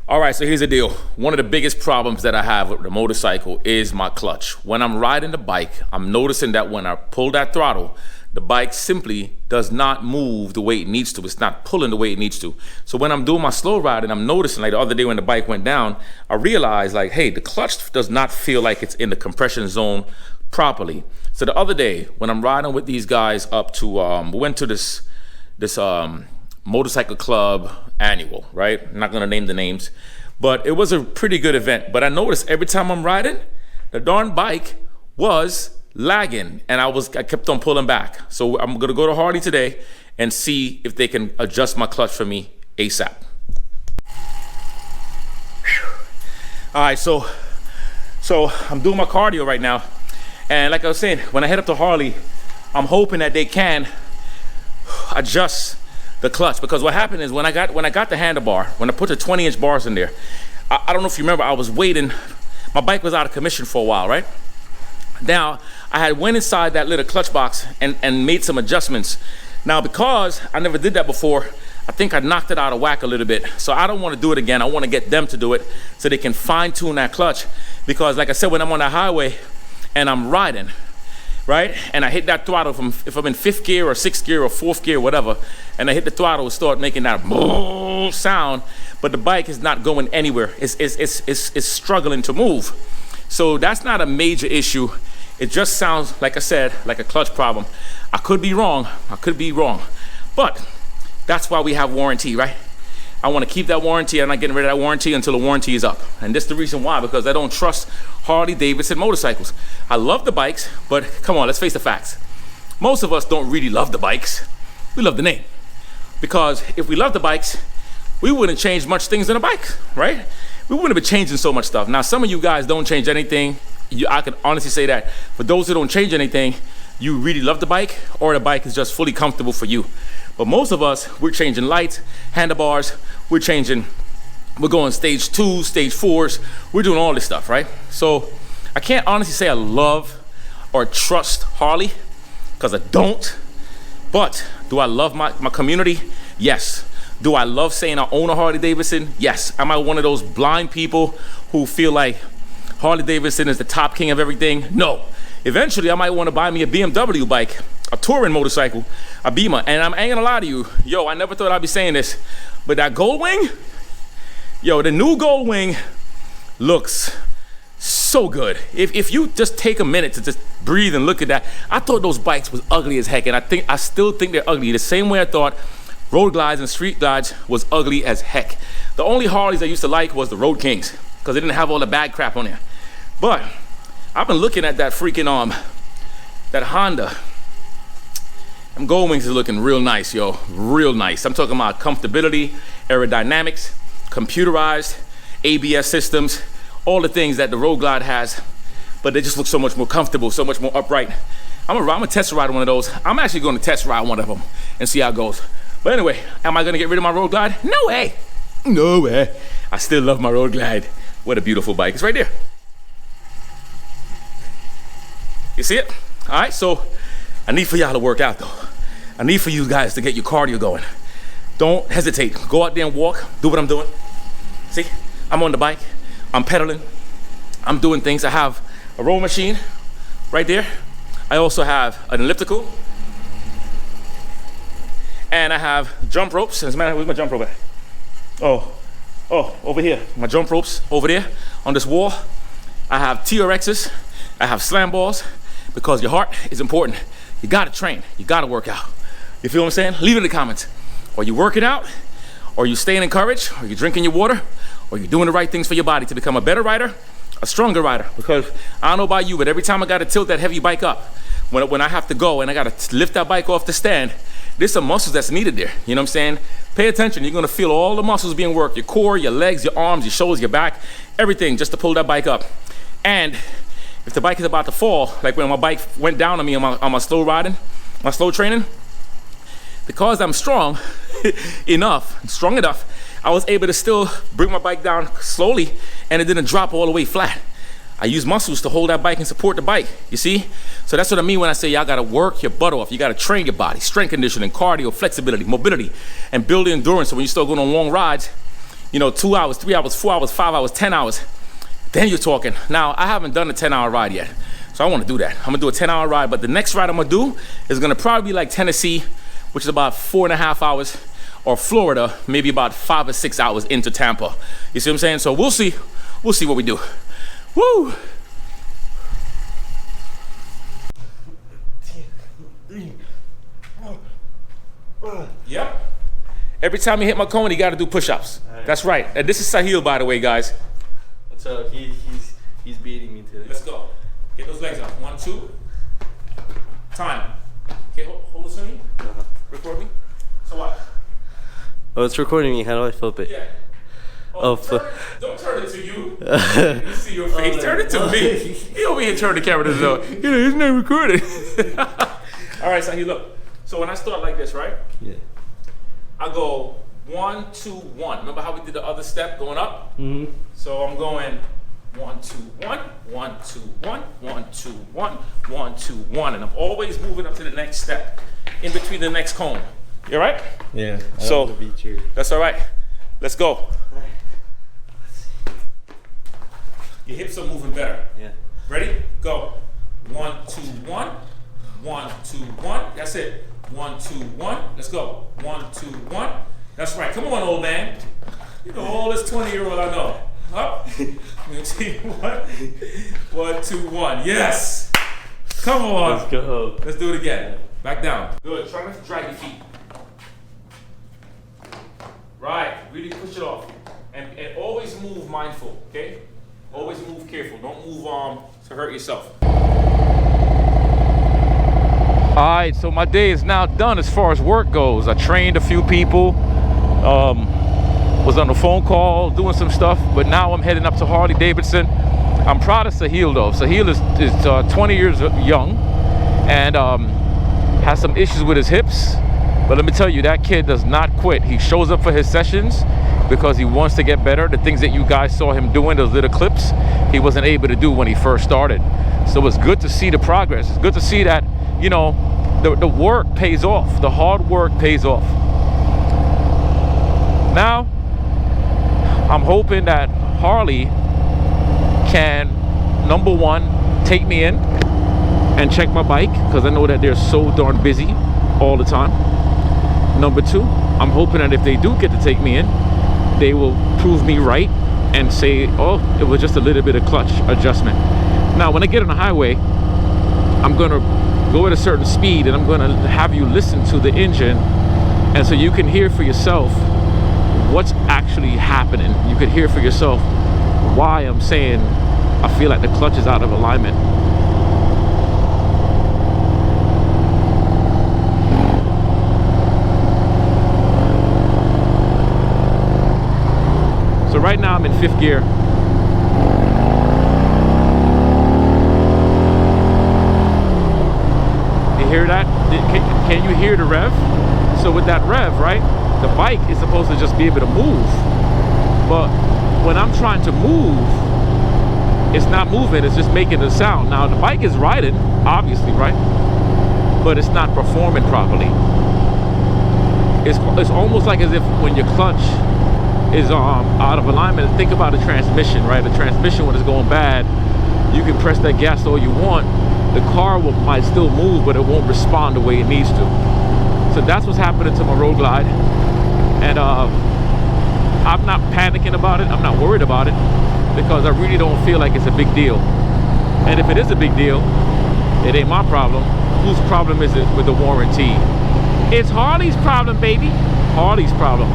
All right, so here's the deal. One of the biggest problems that I have with the motorcycle is my clutch. When I'm riding the bike, I'm noticing that when I pull that throttle, the bike simply does not move the way it needs to. It's not pulling the way it needs to. So when I'm doing my slow riding, I'm noticing, like the other day when the bike went down, I realized like, hey, the clutch does not feel like it's in the compression zone properly. So the other day when I'm riding with these guys up to, we went to this motorcycle club annual, right? I'm not gonna name the names, but it was a pretty good event. But I noticed every time I'm riding, the darn bike was lagging and I kept on pulling back. So I'm gonna go to Harley today and see if they can adjust my clutch for me ASAP. All right, so I'm doing my cardio right now. And like I was saying, when I head up to Harley, I'm hoping that they can adjust the clutch, because what happened is when I got the handlebar, when I put the 20-inch bars in there, I don't know if you remember, I was waiting. My bike was out of commission for a while, right? Now I had went inside that little clutch box and made some adjustments. Now because I never did that before, I think I knocked it out of whack a little bit. So I don't want to do it again. I want to get them to do it so they can fine tune that clutch, because like I said, when I'm on the highway and I'm riding, right? And I hit that throttle if I'm in 5th gear or 6th gear or 4th gear, whatever, and I hit the throttle and start making that boom sound, but the bike is not going anywhere. It's struggling to move. So that's not a major issue. It just sounds, like I said, like a clutch problem. I could be wrong, but that's why we have warranty, right? I want to keep that warranty. I'm not getting rid of that warranty until the warranty is up. And that's the reason why, because I don't trust Harley-Davidson motorcycles. I love the bikes, but come on, let's face the facts. Most of us don't really love the bikes. We love the name. Because if we love the bikes, we wouldn't change much things in a bike, right? We wouldn't have been changing so much stuff. Now, some of you guys don't change anything. I can honestly say that. For those who don't change anything, you really love the bike, or the bike is just fully comfortable for you. But most of us, we're changing lights, handlebars, we're going stage 2, stage 4s, we're doing all this stuff, right? So I can't honestly say I love or trust Harley, because I don't. But do I love my community? Yes. Do I love saying I own a Harley-Davidson? Yes. Am I one of those blind people who feel like Harley-Davidson is the top king of everything? No. Eventually, I might want to buy me a BMW bike, a touring motorcycle, a Beamer. And I ain't gonna lie to you, yo, I never thought I'd be saying this, but that Gold Wing, yo, the new Gold Wing looks so good. If you just take a minute to just breathe and look at that, I thought those bikes was ugly as heck, and I still think they're ugly. The same way I thought Road Glides and Street Glides was ugly as heck. The only Harleys I used to like was the Road Kings, because they didn't have all the bad crap on there. But I've been looking at that freaking that Honda. Them Gold Wings is looking real nice, yo, real nice. I'm talking about comfortability, aerodynamics, computerized, ABS systems, all the things that the Road Glide has, but they just look so much more comfortable, so much more upright. I'm gonna test ride one of those. I'm actually gonna test ride one of them and see how it goes. But anyway, am I gonna get rid of my Road Glide? No way, no way. I still love my Road Glide. What a beautiful bike, it's right there. You see it? All right, so I need for y'all to work out though. I need for you guys to get your cardio going. Don't hesitate, go out there and walk, do what I'm doing. See, I'm on the bike, I'm pedaling, I'm doing things. I have a row machine right there. I also have an elliptical, and I have jump ropes. As a matter, where's my jump rope at? Oh, over here. My jump ropes over there on this wall. I have TRXs, I have slam balls, because your heart is important. You gotta train, you gotta work out. You feel what I'm saying? Leave it in the comments. Are you working out? Are you staying encouraged? Are you drinking your water? Are you doing the right things for your body to become a better rider, a stronger rider? Because I don't know about you, but every time I gotta tilt that heavy bike up, when I have to go and I gotta lift that bike off the stand, there's some muscles that's needed there. You know what I'm saying? Pay attention, you're gonna feel all the muscles being worked, your core, your legs, your arms, your shoulders, your back, everything, just to pull that bike up. And if the bike is about to fall, like when my bike went down on me on my slow riding, my slow training, because I'm strong enough, I was able to still bring my bike down slowly, and it didn't drop all the way flat. I use muscles to hold that bike and support the bike, you see? So that's what I mean when I say y'all gotta work your butt off. You gotta train your body, strength conditioning, cardio, flexibility, mobility, and build endurance. So when you start going on long rides, you know, 2 hours, 3 hours, 4 hours, 5 hours, 10 hours, then you're talking. Now, I haven't done a 10-hour ride yet, so I want to do that. I'm going to do a 10-hour ride, but the next ride I'm going to do is going to probably be like Tennessee, which is about 4.5 hours, or Florida, maybe about 5 or 6 hours into Tampa. You see what I'm saying? So we'll see. We'll see what we do. Woo! Yep. Every time you hit my cone, you got to do push-ups. Right. That's right. And this is Sahil, by the way, guys. So he's beating me today. Let's go. Get those legs up. 1, 2. Time. Okay, hold this on me. Record me. So what? Oh, it's recording me. How do I flip it? Yeah. Don't turn it to you. You see your face. Turn it to me. He over here turn the camera to the He's not recording. All right, Sahil, look. So when I start like this, right? Yeah. I go 1, 2, 1. Remember how we did the other step going up? Mm-hmm. So I'm going 1, 2, 1, 1, 2, 1, 1, 2, 1, 1, 2, 1, and I'm always moving up to the next step, in between the next cone. You all right? Yeah. So that's all right. Let's go. All right. Let's see. Your hips are moving better. Yeah. Ready? Go. 1, 2, 1. 1, 2, 1. That's it. 1, 2, 1. Let's go. 1, 2, 1. That's right. Come on, old man. You know all this 20-year-old I know. Up. 1, 2, 1. Yes. Come on. Let's go. Let's do it again. Back down. Good. Try not to drag your feet. Right. Really push it off. And always move mindful, okay? Always move careful. Don't move to hurt yourself. All right, so my day is now done as far as work goes. I trained a few people, was on a phone call, doing some stuff, but now I'm heading up to Harley-Davidson. I'm proud of Sahil though. Sahil is 20 years young and has some issues with his hips. But let me tell you, that kid does not quit. He shows up for his sessions because he wants to get better. The things that you guys saw him doing, those little clips, he wasn't able to do when he first started. So it's good to see the progress. It's good to see that, you know, the work pays off. The hard work pays off. Now, I'm hoping that Harley can, number one, take me in and check my bike, because I know that they're so darn busy all the time. Number two, I'm hoping that if they do get to take me in, they will prove me right and say, oh, it was just a little bit of clutch adjustment. Now, when I get on the highway, I'm gonna go at a certain speed and I'm gonna have you listen to the engine, and so you can hear for yourself what's actually happening. You can hear for yourself why I'm saying I feel like the clutch is out of alignment. So right now I'm in 5th gear. You hear that? Can you hear the rev? So with that rev, right, the bike is supposed to just be able to move. But when I'm trying to move, it's not moving, it's just making a sound. Now the bike is riding, obviously, right? But it's not performing properly. It's almost like as if when your clutch is out of alignment. Think about a transmission, right? The transmission, when it's going bad, you can press that gas all you want, the car might still move, but it won't respond the way it needs to. So that's what's happening to my Road Glide, and I'm not panicking about it. I'm not worried about it because I really don't feel like it's a big deal. And if it is a big deal, it ain't my problem. Whose problem is it with the warranty? It's Harley's problem, baby. Harley's problem.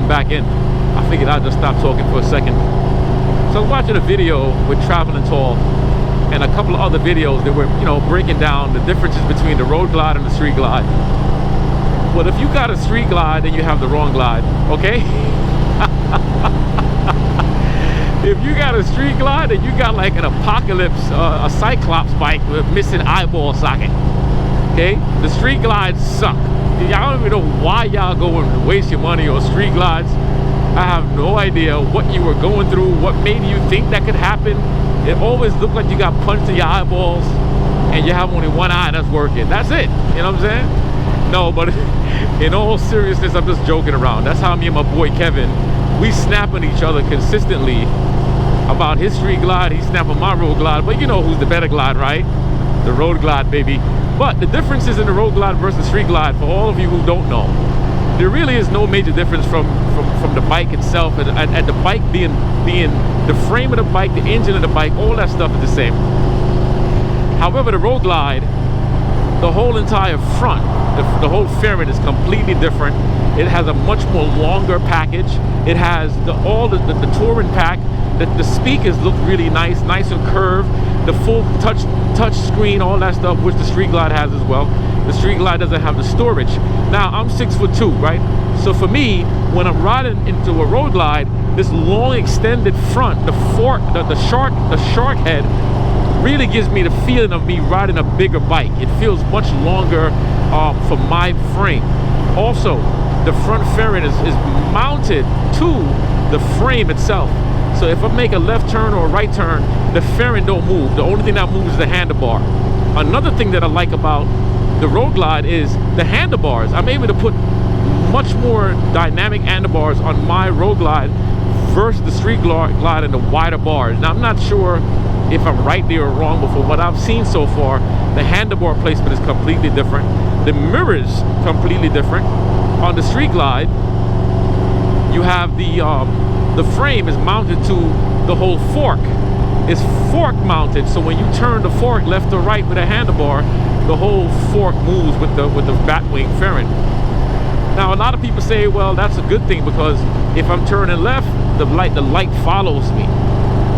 Back in. I figured I'd just stop talking for a second. So I was watching a video with Traveling Tall and a couple of other videos that were, you know, breaking down the differences between the Road Glide and the Street Glide. Well, if you got a Street Glide, then you have the wrong glide, okay? If you got a Street Glide, then you got like an Apocalypse, a Cyclops bike with a missing eyeball socket. Okay, the street glides suck. Y'all don't even know why y'all go and waste your money on street glides. I have no idea what you were going through, what made you think that could happen. It always looked like you got punched in your eyeballs and you have only one eye that's working. That's it. You know what I'm saying? No, but in all seriousness, I'm just joking around. That's how me and my boy Kevin, we snapping each other consistently about his street glide. He's snapping my road glide. But you know who's the better glide, right? The road glide, baby. But the differences in the road glide versus street glide, for all of you who don't know, there really is no major difference from the bike itself, and the bike being the frame of the bike, the engine of the bike, all that stuff is the same. However, the road glide, the whole entire front, the whole fairing is completely different. It has a much more longer package. It has all the touring pack. The speakers look really nice and curved. The full touch screen, all that stuff, which the street glide has as well. The street glide doesn't have the storage. Now I'm 6'2", right? So for me, when I'm riding into a road glide, this long extended front, the shark head, really gives me the feeling of me riding a bigger bike. It feels much longer for my frame. Also, the front fairing is mounted to the frame itself. So if I make a left turn or a right turn, the fairing don't move. The only thing that moves is the handlebar. Another thing that I like about the road glide is the handlebars. I'm able to put much more dynamic handlebars on my road glide versus the street glide and the wider bars. Now I'm not sure if I'm right there or wrong, but for what I've seen so far, the handlebar placement is completely different. The mirrors completely different. On the street glide, you have the frame is mounted to the whole fork. It's fork mounted, so when you turn the fork left or right with a handlebar, the whole fork moves with the batwing fairing. Now a lot of people say, well, that's a good thing, because if I'm turning left, the light follows me.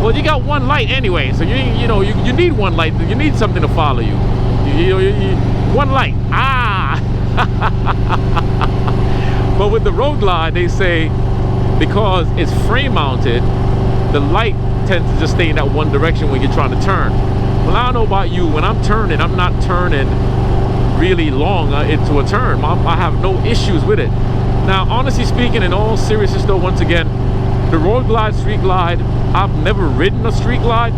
Well, you got one light anyway, so you need one light. You need something to follow you. One light. But with the road glide, they say because it's frame mounted, the light tends to just stay in that one direction when you're trying to turn. Well, I don't know about you. When I'm turning, I'm not turning really long into a turn. I have no issues with it. Now, honestly speaking, in all seriousness though, once again, the road glide, street glide, I've never ridden a street glide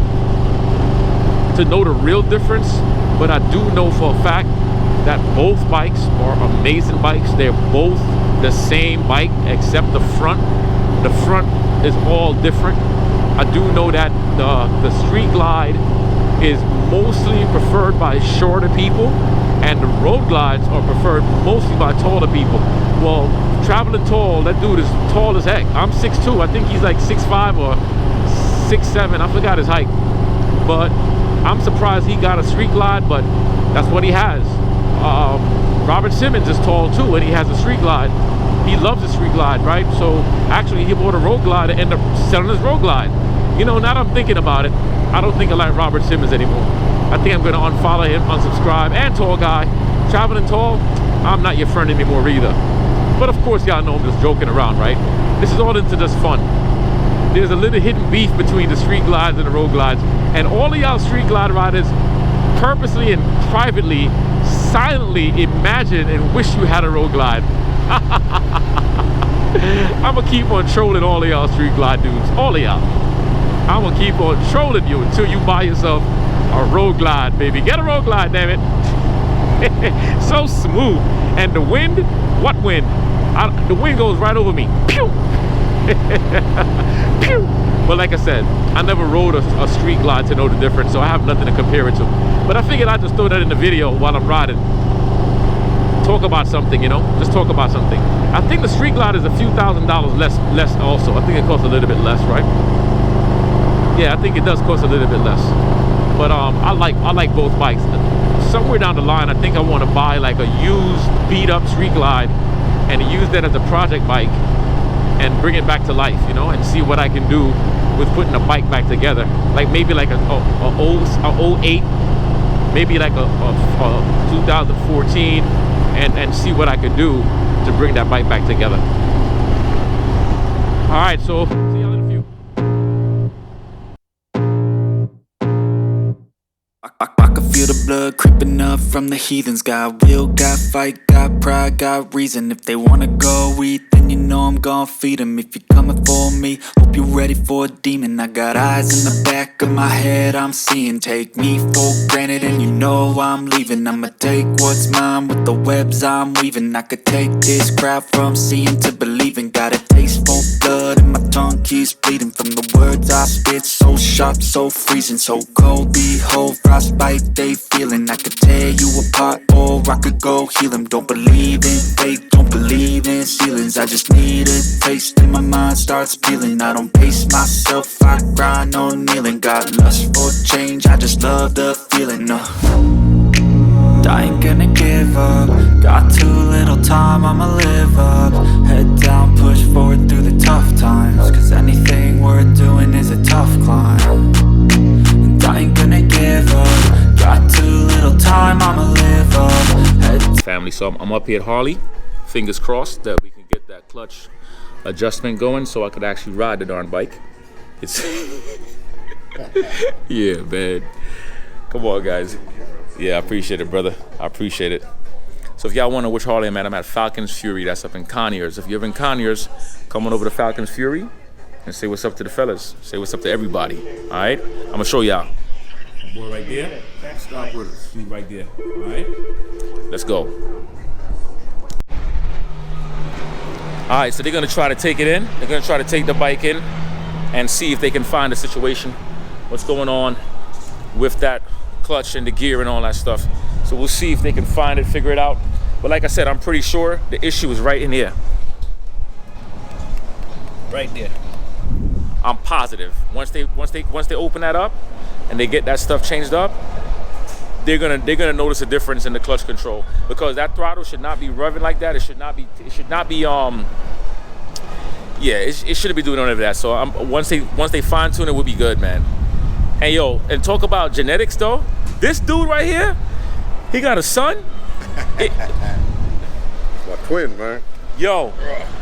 to know the real difference, but I do know for a fact that both bikes are amazing bikes. They're both the same bike except the front. The front is all different. I do know that the street glide is mostly preferred by shorter people, and the road glides are preferred mostly by taller people. Well, traveling tall, that dude is tall as heck. I'm 6'2". I think he's like 6'5" or 6'7". I forgot his height, but I'm surprised he got a street glide, but that's what he has. Robert Simmons is tall too, and he has a street glide. He loves the street glide, right? So actually he bought a road glide and ended up selling his road glide. You know, now that I'm thinking about it, I don't think I like Robert Simmons anymore. I think I'm going to unfollow him, unsubscribe. And tall guy, traveling tall, I'm not your friend anymore either. But of course, y'all know I'm just joking around, right? This is all into just fun. There's a little hidden beef between the street glides and the road glides. And all of y'all street glide riders purposely and privately, silently imagine and wish you had a road glide. I'm going to keep on trolling all of y'all street glide dudes. All of y'all. I'm going to keep on trolling you until you buy yourself a road glide, baby. Get a road glide, damn it. So smooth. And the wind, what wind? The wind goes right over me. Pew! Pew! But like I said, I never rode a street glide to know the difference, so I have nothing to compare it to. But I figured I'd just throw that in the video while I'm riding. Talk about something, you know? Just talk about something. I think the street glide is a few $1,000s less also. I think it costs a little bit less, right? Yeah, I think it does cost a little bit less. But I like both bikes. Somewhere down the line, I think I want to buy like a used, beat up street glide and use that as a project bike and bring it back to life, you know, and see what I can do with putting a bike back together. Like maybe like a 08, maybe like a 2014, and see what I could do to bring that bike back together. All right, so see y'all in a few. I can feel the blood blood creeping up from the heathens. Got will, got fight, got pride, got reason. If they wanna go eat, then you know I'm gon' feed them. If you're coming for me, hope you're ready for a demon. I got eyes in the back of my head, I'm seeing. Take me for granted and you know I'm leaving. I'ma take what's mine with the webs I'm weaving. I could take this crowd from seeing to believing. Got a taste for blood and my tongue keeps bleeding from the words I spit. So sharp, so freezing, so cold. Behold, frostbite they feeling. I could tear you apart or I could go heal them. Don't believe in fate, don't believe in ceilings. I just need a taste and my mind starts peeling. I don't pace myself, I grind on kneeling. Got lust for change, I just love the feeling. I ain't gonna give up. Got too little time, I'ma live up. Head down, push forward through the tough times. Cause anything worth doing is a tough climb. And I ain't gonna give up. Got too little time, I'ma live up. Family, so I'm up here at Harley. Fingers crossed that we can get that clutch adjustment going so I could actually ride the darn bike. It's yeah, man. Come on, guys. Yeah, I appreciate it, brother. I appreciate it. So if y'all wonder which Harley I'm at Falcon's Fury. That's up in Conyers. If you're in Conyers, come on over to Falcon's Fury and say what's up to the fellas. Say what's up to everybody. All right? I'm going to show y'all. Boy right there. Stop with us. He's right there. All right? Let's go. All right, so they're going to try to take it in. They're going to try to take the bike in and see if they can find the situation. What's going on with that clutch and the gear and all that stuff. So we'll see if they can find it, figure it out. But like I said, I'm pretty sure the issue is right in here. Right there. I'm positive. Once they open that up and they get that stuff changed up, they're gonna notice a difference in the clutch control, because that throttle should not be revving like that. It should not be yeah, it shouldn't be doing none of that. So once they fine tune it, we'll be good, man. And yo, and talk about genetics though. This dude right here, he got a son. My twin, man. Yo,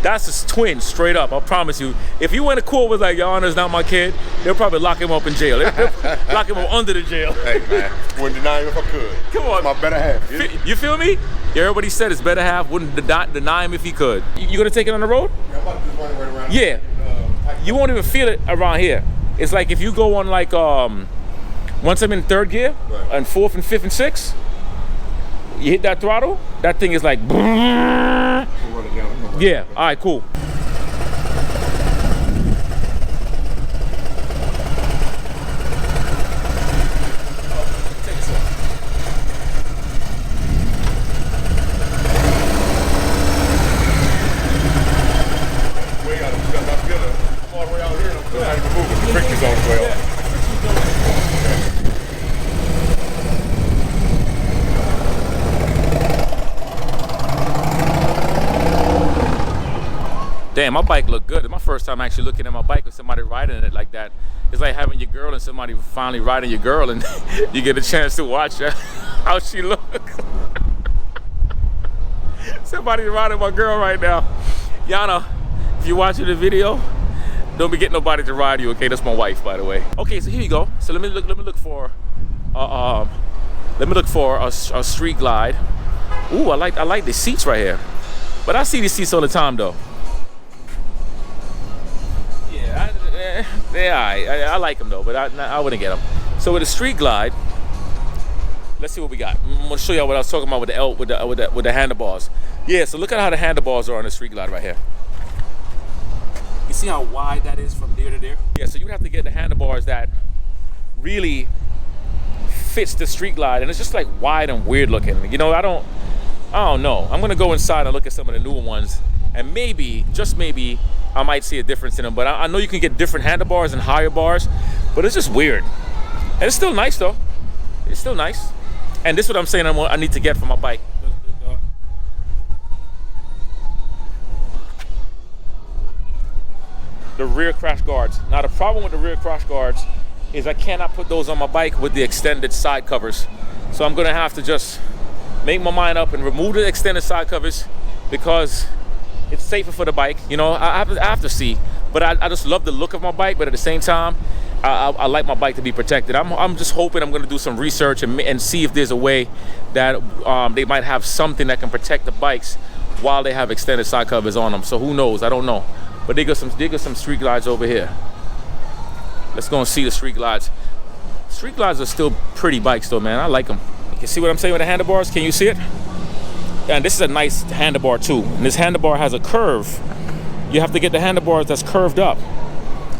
that's his twin, straight up. I promise you. If you went to court with like, Your Honor's not my kid, they'll probably lock him up in jail. They'll lock him up under the jail. Hey man, wouldn't deny him if I could. Come on, my better half. You feel me? Yeah, everybody said his better half wouldn't deny him if he could. You gonna take it on the road? Yeah, I'm about to just run right around. Yeah. You won't even feel it around here. It's like if you go on like once I'm in third gear, right, and fourth and fifth and sixth, you hit that throttle, that thing is like yeah, all right, cool. Damn, my bike looked good. It's my first time actually looking at my bike with somebody riding it like that. It's like having your girl and somebody finally riding your girl, and you get a chance to watch how she looks. Somebody riding my girl right now. Yana, if you're watching the video, don't be getting nobody to ride you, okay? That's my wife, by the way. Okay, so here you go. So let me look for a street glide. Ooh, I like the seats right here. But I see these seats all the time though. Yeah, I like them though, but I wouldn't get them. So with the street glide, let's see what we got. I'm gonna show you what I was talking about with the handlebars. Yeah, so look at how the handlebars are on the street glide right here. You see how wide that is from there to there? Yeah, so you would have to get the handlebars that really fits the street glide, and it's just like wide and weird looking. You know, I don't know. I'm gonna go inside and look at some of the newer ones, and maybe, just maybe, I might see a difference in them. But I know you can get different handlebars and higher bars, but it's just weird. And it's still nice though. It's still nice. And this is what I'm saying I need to get for my bike. The rear crash guards. Now the problem with the rear crash guards is I cannot put those on my bike with the extended side covers. So I'm gonna have to just make my mind up and remove the extended side covers, because it's safer for the bike. You know, I have to see. But I just love the look of my bike, but at the same time, I like my bike to be protected. I'm just hoping I'm going to do some research and see if there's a way that they might have something that can protect the bikes while they have extended side covers on them. So who knows? I don't know. But they got some street glides over here. Let's go and see the street glides. Street glides are still pretty bikes though, man. I like them. You see what I'm saying with the handlebars? Can you see it? And this is a nice handlebar too. And this handlebar has a curve. You have to get the handlebars that's curved up.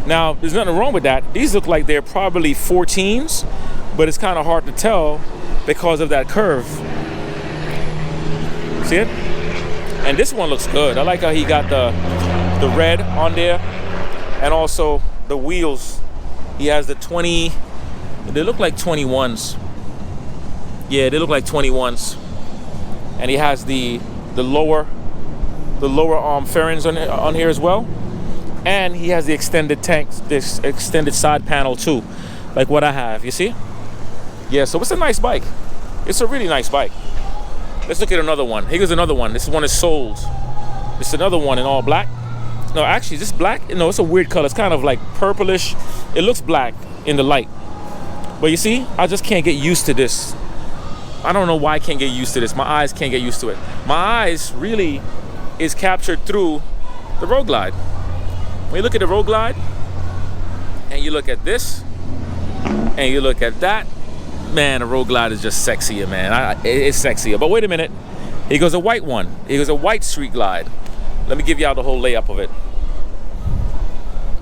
Now, there's nothing wrong with that. These look like they're probably 14s, but it's kind of hard to tell because of that curve. See it? And this one looks good. I like how he got the red on there, and also the wheels. He has the 20. They look like 21s. Yeah, they look like 21s. And he has the lower fairings on here as well. And he has the extended tank, this extended side panel too, like what I have, you see? Yeah, so it's a nice bike. It's a really nice bike. Let's look at another one. Here's another one. This one is sold. This is another one in all black. No, actually, is this black? No, it's a weird color. It's kind of like purplish. It looks black in the light. But you see, I just can't get used to this. I don't know why I can't get used to this. My eyes can't get used to it. My eyes really is captured through the Road Glide. When you look at the Road Glide, and you look at this, and you look at that, man, the Road Glide is just sexier, man. It's sexier. But wait a minute. Here goes a white one. Here goes a white Street Glide. Let me give y'all the whole layup of it.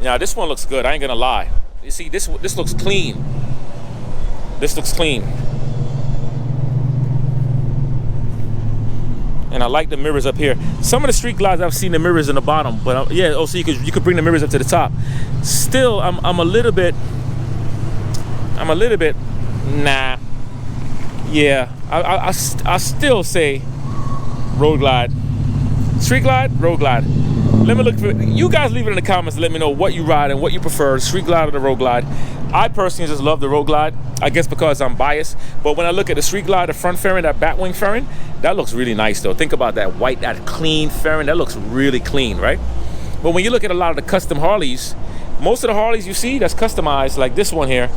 Now, this one looks good. I ain't gonna lie. You see, this looks clean. This looks clean. And I like the mirrors up here. Some of the Street Glides I've seen the mirrors in the bottom, but yeah. Oh, so you could bring the mirrors up to the top. Still, I'm a little bit. Nah. Yeah, I still say Road Glide. Street Glide, Road Glide. Let me look for you guys. Leave it in the comments. Let me know what you ride and what you prefer, Street Glide or the Road Glide. I personally just love the Road Glide. I guess because I'm biased. But when I look at the Street Glide, the front fairing, that batwing fairing, that looks really nice though. Think about that white, that clean fairing. That looks really clean, right? But when you look at a lot of the custom Harleys, most of the Harleys you see that's customized, like this one here,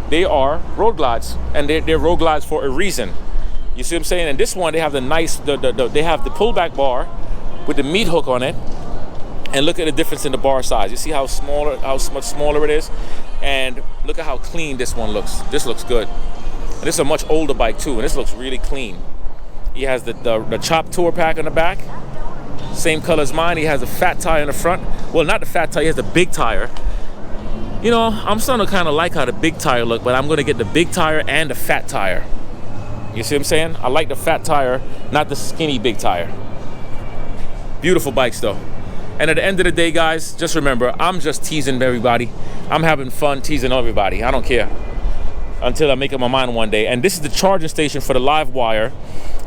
they are Road Glides, and they're Road Glides for a reason. You see what I'm saying? And this one, they have the nice, they have the pullback bar with the meat hook on it. And look at the difference in the bar size. You see how much smaller it is? And look at how clean this one looks. This looks good. And this is a much older bike too, and this looks really clean. He has the Chop Tour pack on the back. Same color as mine. He has a fat tire in the front. Well, not the fat tire, he has the big tire. You know, I'm starting to kind of like how the big tire look, but I'm gonna get the big tire and the fat tire. You see what I'm saying? I like the fat tire, not the skinny big tire. Beautiful bikes though. And at the end of the day, guys, just remember, I'm just teasing everybody. I'm having fun teasing everybody. I don't care until I make up my mind one day. And this is the charging station for the live wire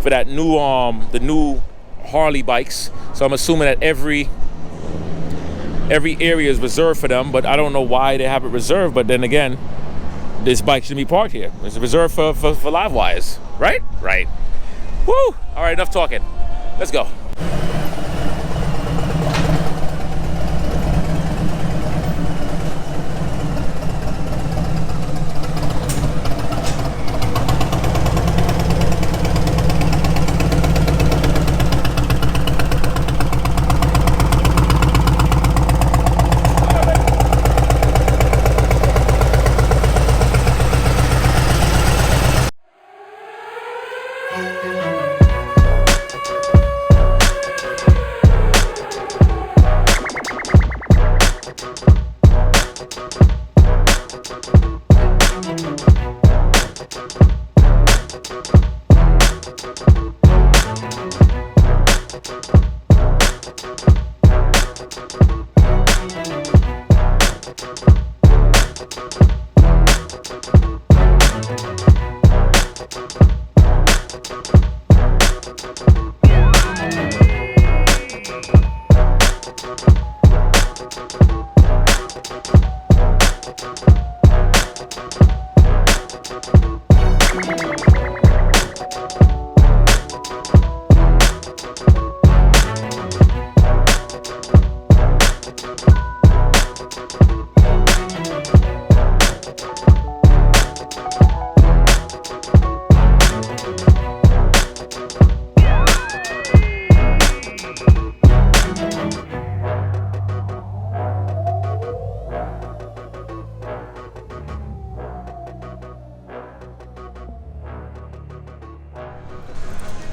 for that new, the new Harley bikes. So I'm assuming that every area is reserved for them, but I don't know why they have it reserved. But then again, this bike should be parked here. It's reserved for live wires, right? Right. Woo! All right, enough talking. Let's go.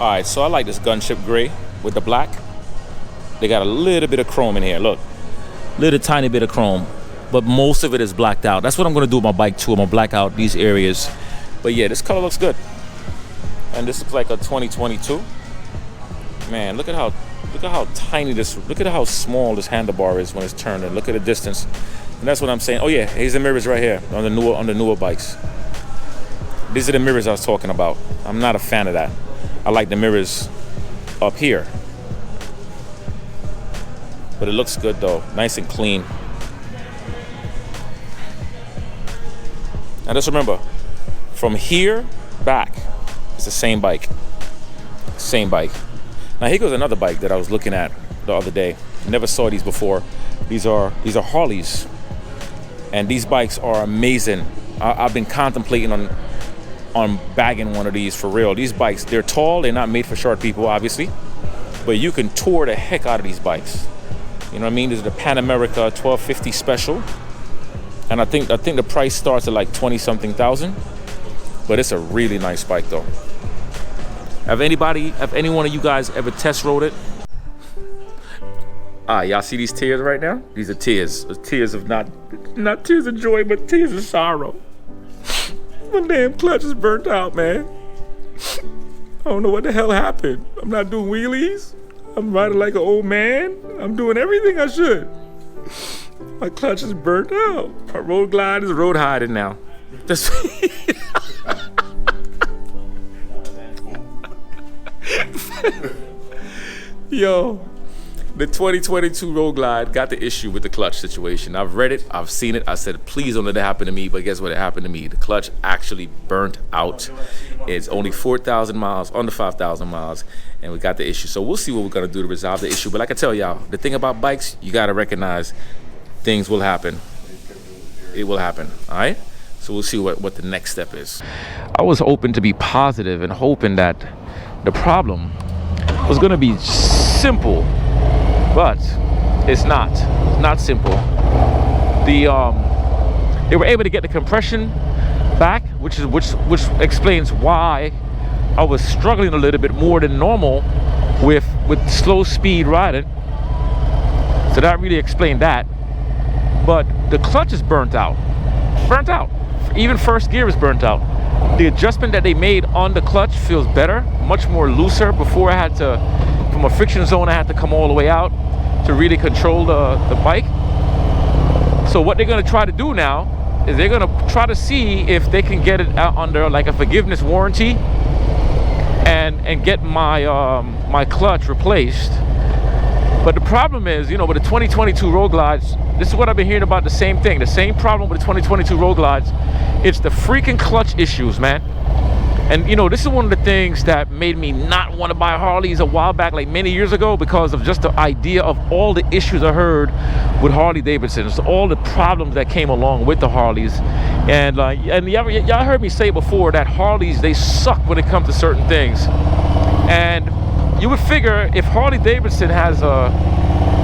All right, so I like this gunship gray with the black. They got a little bit of chrome in here. Look, little tiny bit of chrome, but most of it is blacked out. That's what I'm gonna do with my bike too. I'm gonna black out these areas. But yeah, this color looks good. And this looks like a 2022. Man, look at how tiny this. Look at how small this handlebar is when it's turned. And look at the distance. And that's what I'm saying. Oh yeah, here's the mirrors right here on the newer bikes. These are the mirrors I was talking about. I'm not a fan of that. I like the mirrors up here. But it looks good though, nice and clean. Now just remember, from here back, it's the same bike. Same bike. Now here goes another bike that I was looking at the other day. Never saw these before. These are Harleys. And these bikes are amazing. I've been contemplating on bagging one of these for real. These bikes, they're tall, they're not made for short people, obviously. But you can tour the heck out of these bikes. You know what I mean? This is the Pan America 1250 Special. And I think the price starts at like 20-something thousand. But it's a really nice bike though. Have any one of you guys ever test rode it? Y'all see these tears right now? These are tears. Tears of not tears of joy, but tears of sorrow. My damn clutch is burnt out, man. I don't know what the hell happened. I'm not doing wheelies. I'm riding like an old man. I'm doing everything I should. My clutch is burnt out. My road glide is road hiding now. That's Yo, the 2022 Road Glide got the issue with the clutch situation. I've read it, I've seen it. I said, please don't let it happen to me. But guess what? It happened to me. The clutch actually burnt out. It's only 4,000 miles, under 5,000 miles, and we got the issue. So we'll see what we're gonna do to resolve the issue. But like I tell y'all, the thing about bikes, you gotta recognize things will happen. It will happen, all right? So we'll see what the next step is. I was open to be positive and hoping that the problem was gonna be simple, but it's not. It's not simple. They were able to get the compression back, which explains why I was struggling a little bit more than normal with slow speed riding. So that really explained that. But the clutch is burnt out. Even first gear is burnt out. The adjustment that they made on the clutch feels better, much more looser. Before I had to, from a friction zone, I had to come all the way out to really control the bike. So what they're gonna try to do now is they're gonna try to see if they can get it out under like a forgiveness warranty and get my my clutch replaced. But the problem is, you know, with the 2022 Road Glides, this is what I've been hearing about, the same thing. The same problem with the 2022 Road Glides. It's the freaking clutch issues, man. And, you know, this is one of the things that made me not want to buy Harleys a while back, like many years ago, because of just the idea of all the issues I heard with Harley-Davidson. All the problems that came along with the Harleys. And y'all heard me say before that Harleys, they suck when it comes to certain things. And you would figure if Harley-Davidson has a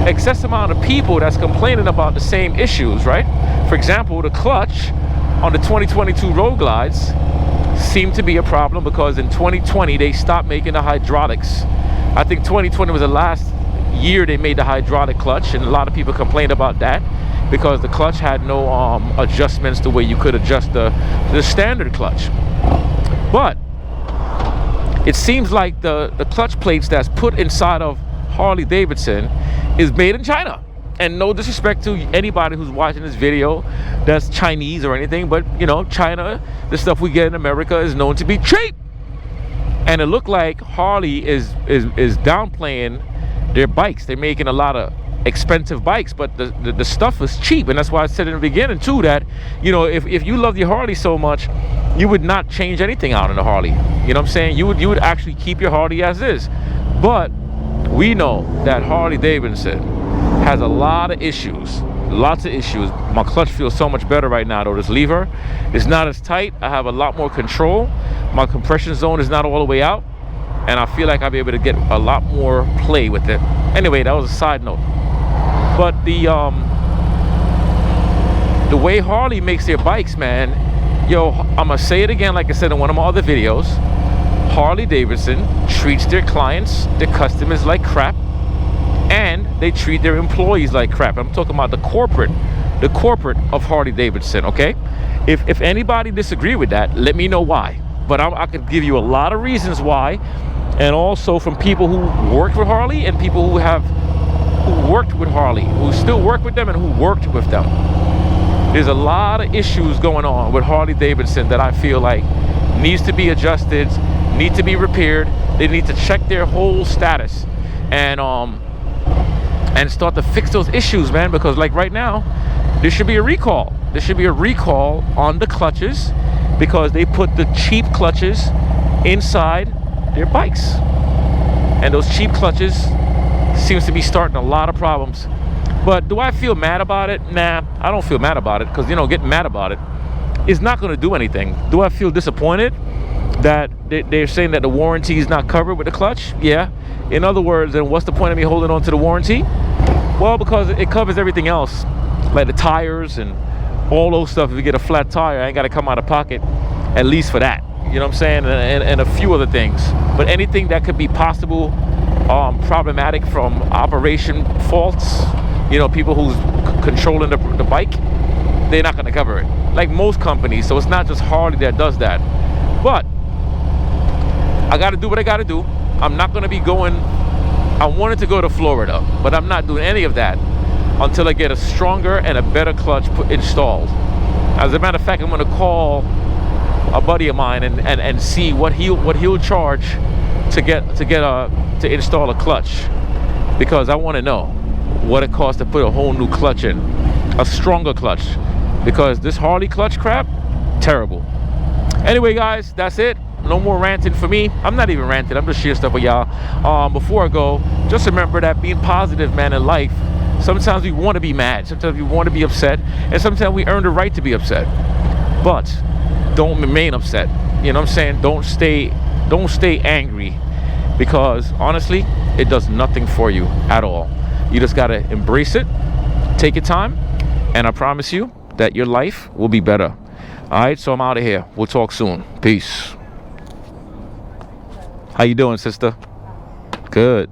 excess amount of people that's complaining about the same issues, right? For example, the clutch on the 2022 Road Glides seemed to be a problem because in 2020 they stopped making the hydraulics. I think 2020 was the last year they made the hydraulic clutch, and a lot of people complained about that because the clutch had no adjustments the way you could adjust the standard clutch. But it seems like the clutch plates that's put inside of Harley-Davidson is made in China. And no disrespect to anybody who's watching this video that's Chinese or anything, but you know, China, the stuff we get in America is known to be cheap. And it looked like Harley is downplaying their bikes. They're making a lot of expensive bikes, but the stuff is cheap. And that's why I said in the beginning too that, you know, if you love your Harley so much, you would not change anything out in a Harley. You know what I'm saying? You would actually keep your Harley as is. But we know that Harley-Davidson has a lot of issues, lots of issues. My clutch feels so much better right now though. This lever is not as tight. I have a lot more control. My compression zone is not all the way out, and I feel like I'll be able to get a lot more play with it. Anyway, that was a side note. But the way Harley makes their bikes, man, yo, I'm gonna say it again like I said in one of my other videos. Harley-Davidson treats their clients, their customers like crap, and they treat their employees like crap. I'm talking about the corporate of Harley-Davidson, okay? If anybody disagree with that, let me know why. But I could give you a lot of reasons why, and also from people who worked with Harley and people who worked with Harley, who still work with them and who worked with them. There's a lot of issues going on with Harley-Davidson that I feel like needs to be adjusted, need to be repaired. They need to check their whole status and start to fix those issues, man, because like right now, there should be a recall. There should be a recall on the clutches because they put the cheap clutches inside their bikes. And those cheap clutches seems to be starting a lot of problems. But do I feel mad about it? Nah, I don't feel mad about it because, you know, getting mad about it is not going to do anything. Do I feel disappointed that they're saying that the warranty is not covered with the clutch? Yeah. In other words, then what's the point of me holding on to the warranty? Well, because it covers everything else, like the tires and all those stuff. If you get a flat tire, I ain't got to come out of pocket, at least for that. You know what I'm saying? And a few other things. But anything that could be possible problematic from operation faults, you know, people who's controlling the bike, they're not going to cover it. Like most companies. So it's not just Harley that does that. But I got to do what I got to do. I'm not going to be going. I wanted to go to Florida, but I'm not doing any of that until I get a stronger and a better clutch installed. As a matter of fact, I'm going to call a buddy of mine and see what he'll charge to install a clutch, because I want to know what it costs to put a whole new clutch in, a stronger clutch, because this Harley clutch crap, terrible. Anyway, guys, that's it. No more ranting for me. I'm not even ranting. I'm just sharing stuff with y'all. Before I go, just remember that being positive, man, in life, sometimes we want to be mad. Sometimes we want to be upset. And sometimes we earn the right to be upset. But don't remain upset. You know what I'm saying? Don't stay angry, because honestly, it does nothing for you at all. You just got to embrace it. Take your time. And I promise you that your life will be better. All right, so I'm out of here. We'll talk soon. Peace. How you doing, sister? Good.